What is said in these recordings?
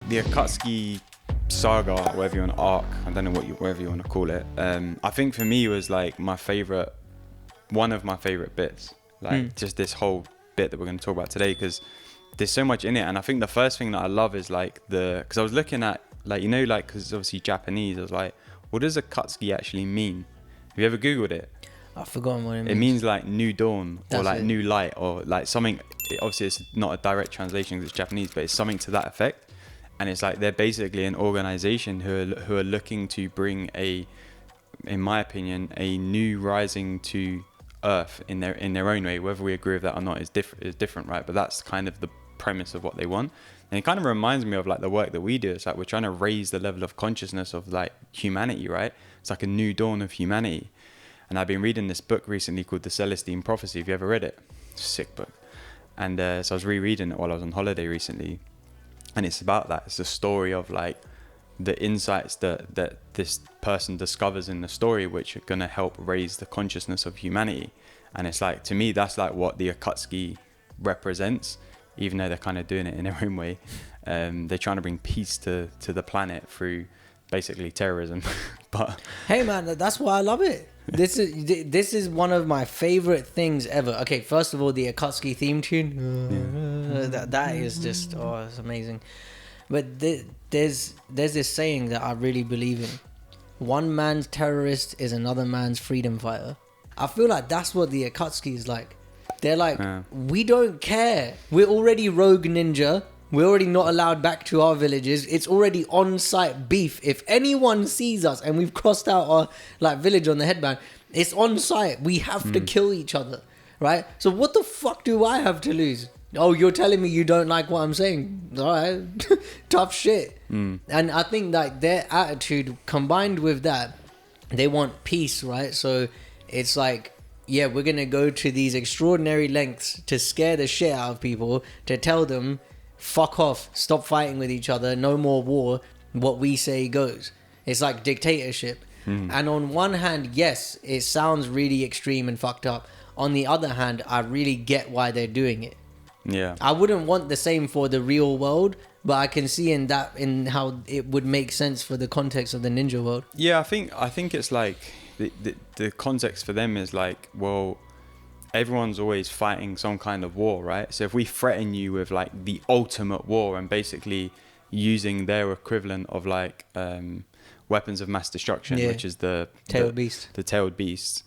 the Akatsuki Saga, whatever you want, arc, I don't know whatever you want to call it. I think for me it was like one of my favorite bits, like just this whole bit that we're going to talk about today, because there's so much in it. And I think the first thing that I love is like because I was looking at like, you know, like, because it's obviously Japanese, I was like, what does Akatsuki actually mean? Have you ever Googled it? I've forgotten what it means. It means like new dawn, or That's like it. new light, or like something. Obviously it's not a direct translation because it's Japanese, but it's something to that effect. And it's like they're basically an organization who are looking to bring in my opinion, a new rising to earth in their own way. Whether we agree with that or not is different, right? But that's kind of the premise of what they want. And it kind of reminds me of like the work that we do. It's like we're trying to raise the level of consciousness of like humanity, right? It's like a new dawn of humanity. And I've been reading this book recently called The Celestine Prophecy. Have you ever read it? Sick book. And so I was rereading it while I was on holiday recently. And it's about that. It's a story of like the insights that this person discovers in the story, which are going to help raise the consciousness of humanity. And it's like, to me, that's like what the Akatsuki represents, even though they're kind of doing it in their own way. They're trying to bring peace to the planet through basically terrorism. But hey man, that's why I love it. This is one of my favorite things ever. Okay, first of all, the Akatsuki theme tune, that is just, it's amazing. But there's this saying that I really believe in: one man's terrorist is another man's freedom fighter. I feel like that's what the Akatsuki is like. They're like, we don't care. We're already rogue ninja. We're already not allowed back to our villages. It's already on-site beef. If anyone sees us and we've crossed out our like village on the headband, it's on-site. We have to kill each other, right? So what the fuck do I have to lose? Oh, you're telling me you don't like what I'm saying? All right, tough shit. And I think like their attitude combined with that, they want peace, right? So it's like, yeah, we're gonna go to these extraordinary lengths to scare the shit out of people, to tell them, fuck off, stop fighting with each other, no more war, what we say goes. It's like dictatorship. And on one hand, yes, it sounds really extreme and fucked up. On the other hand, I really get why they're doing it. yeah, I wouldn't want the same for the real world, but I can see in how it would make sense for the context of the ninja world. yeah. I think it's like the context for them is like, well, everyone's always fighting some kind of war, right? So if we threaten you with like the ultimate war and basically using their equivalent of like weapons of mass destruction, which is the tailed beasts,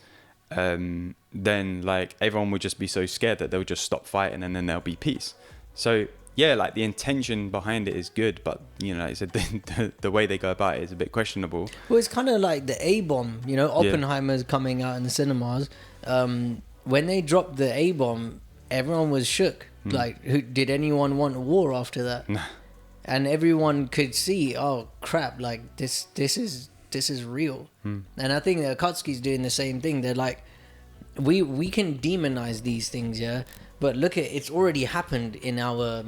then like everyone would just be so scared that they'll just stop fighting and then there'll be peace. So yeah, like the intention behind it is good, but you know, it's the way they go about it is a bit questionable. Well, it's kind of like the A-bomb, you know, Oppenheimer's coming out in the cinemas. When they dropped the A-bomb, everyone was shook. Like, did anyone want a war after that? And everyone could see, oh crap, like this is real. And I think that Akatsuki's doing the same thing. They're like, we can demonize these things, yeah, but look at, it's already happened in our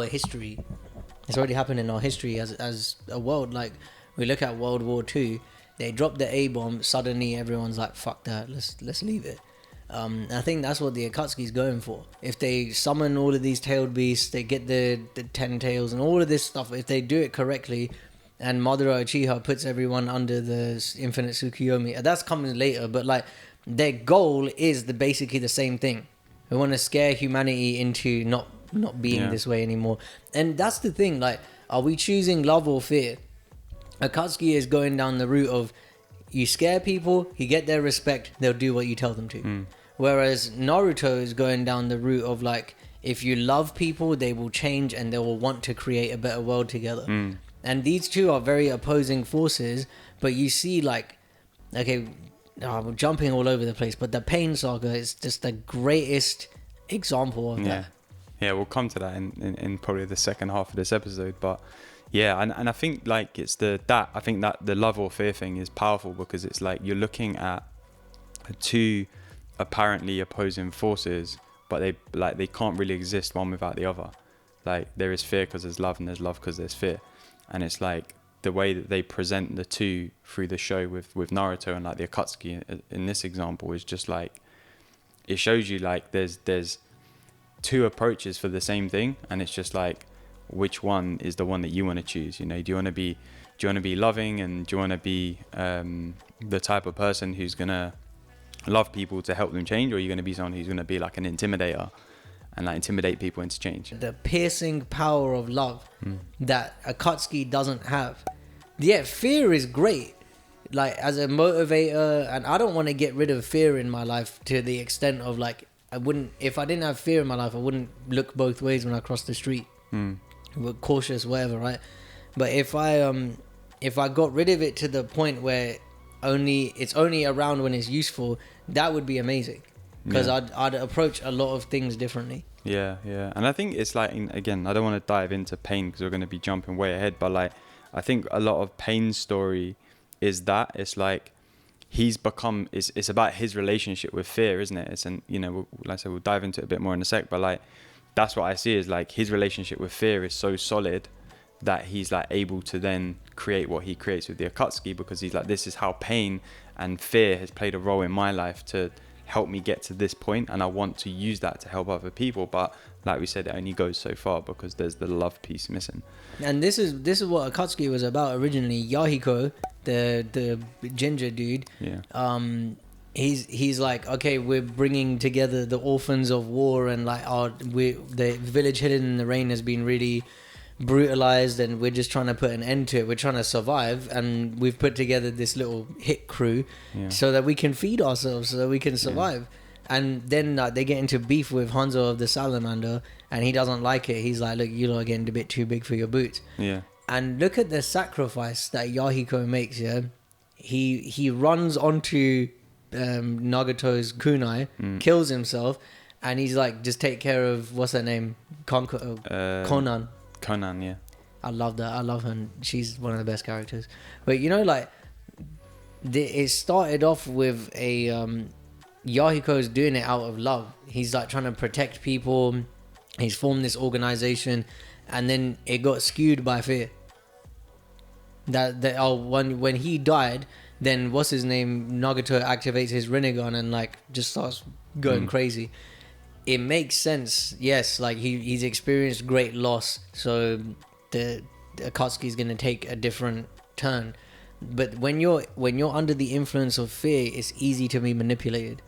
history. It's already happened in our history as a world. Like, we look at World War II, they dropped the A-bomb, suddenly everyone's like, fuck that, let's leave it. I think that's what the Akatsuki's going for. If they summon all of these tailed beasts, they get the 10 tails and all of this stuff, if they do it correctly, and Madara Uchiha puts everyone under the infinite Tsukuyomi, that's coming later, but like their goal is basically the same thing. We want to scare humanity into not being this way anymore. And that's the thing, like, are we choosing love or fear? Akatsuki is going down the route of, you scare people, you get their respect, they'll do what you tell them to. Whereas Naruto is going down the route of like, if you love people, they will change and they will want to create a better world together. And these two are very opposing forces, but you see like, okay, I'm jumping all over the place, but the Pain Saga is just the greatest example of that. Yeah, we'll come to that in probably the second half of this episode, but yeah, and I think like it's I think that the love or fear thing is powerful, because it's like you're looking at two apparently opposing forces, but they can't really exist one without the other. Like, there is fear because there's love, and there's love because there's fear. And it's like the way that they present the two through the show with Naruto and like the Akatsuki in this example is just like, it shows you like there's two approaches for the same thing, and it's just like, which one is the one that you want to choose. You know, do you want to be loving, and do you want to be the type of person who's gonna love people to help them change, or are you going to be someone who's going to be like an intimidator and like intimidate people into change? The piercing power of love that Akatsuki doesn't have. Yeah, fear is great, like as a motivator, and I don't want to get rid of fear in my life to the extent of like, if I didn't have fear in my life, I wouldn't look both ways when I cross the street. We're cautious, whatever, right? But if I got rid of it to the point where it's only around when it's useful, that would be amazing, because I'd approach a lot of things differently. Yeah. And I think it's like, again, I don't want to dive into Pain because we're going to be jumping way ahead, but like I think a lot of Pain's story is that it's like he's become, it's about his relationship with fear, isn't it? Like I said, we'll dive into it a bit more in a sec, but like that's what I see is like his relationship with fear is so solid that he's like able to then create what he creates with the Akatsuki, because he's like, this is how pain and fear has played a role in my life to help me get to this point, and I want to use that to help other people. But like we said, it only goes so far because there's the love piece missing. And this is what Akatsuki was about originally. Yahiko, the ginger dude, he's like, okay, we're bringing together the orphans of war, and like the village hidden in the rain has been really brutalized, and we're just trying to put an end to it. We're trying to survive, and we've put together this little hit crew so that we can feed ourselves, so that we can survive. And then they get into beef with Hanzo of the Salamander, and he doesn't like it. He's like, look, you lot are getting a bit too big for your boots. And look at the sacrifice that Yahiko makes. He runs onto Nagato's kunai, kills himself, and he's like, just take care of, what's her name, Conan. Conan, I love that. I love her. She's one of the best characters. But you know, like, it started off with a Yahiko's doing it out of love. He's like trying to protect people. He's formed this organization, and then it got skewed by fear. When he died, then what's his name, Nagato activates his Rinnegan and like just starts going crazy. It makes sense, yes. Like he's experienced great loss, so the Akatsuki is gonna take a different turn. But when you're under the influence of fear, it's easy to be manipulated.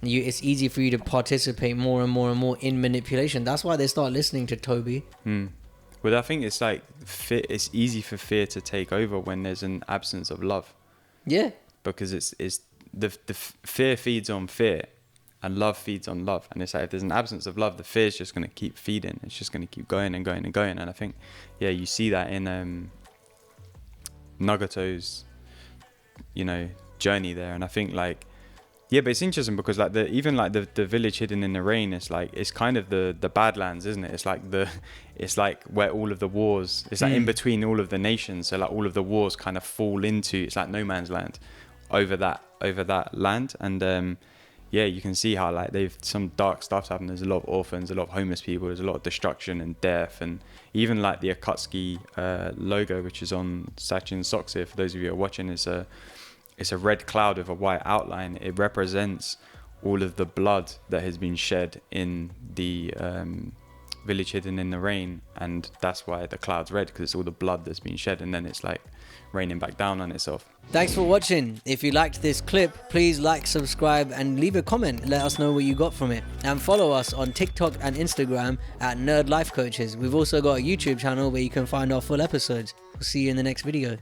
It's easy for you to participate more and more and more in manipulation. That's why they start listening to Toby. Well, I think it's like it's easy for fear to take over when there's an absence of love. Because it's the fear feeds on fear, and love feeds on love. And it's like, if there's an absence of love, the fear is just going to keep feeding. It's just going to keep going and going and going. And I think, you see that in Nagato's, journey there. And I think like, but it's interesting because like the village hidden in the rain, it's like, it's kind of the Badlands, isn't it? It's like where all of the wars, it's like in between all of the nations. So like all of the wars kind of fall into, it's like no man's land over that land. And you can see how like some dark stuff's happened. There's a lot of orphans, a lot of homeless people, there's a lot of destruction and death, and even like the Akatsuki logo, which is on Sachin's socks here, for those of you who are watching, it's a red cloud with a white outline. It represents all of the blood that has been shed in the village hidden in the rain, and that's why the cloud's red, because it's all the blood that's been shed, and then it's like raining back down on itself. Thanks for watching. If you liked this clip, please like, subscribe, and leave a comment. Let us know what you got from it. And follow us on TikTok and Instagram at Nerd Life Coaches. We've also got a YouTube channel where you can find our full episodes. We'll see you in the next video.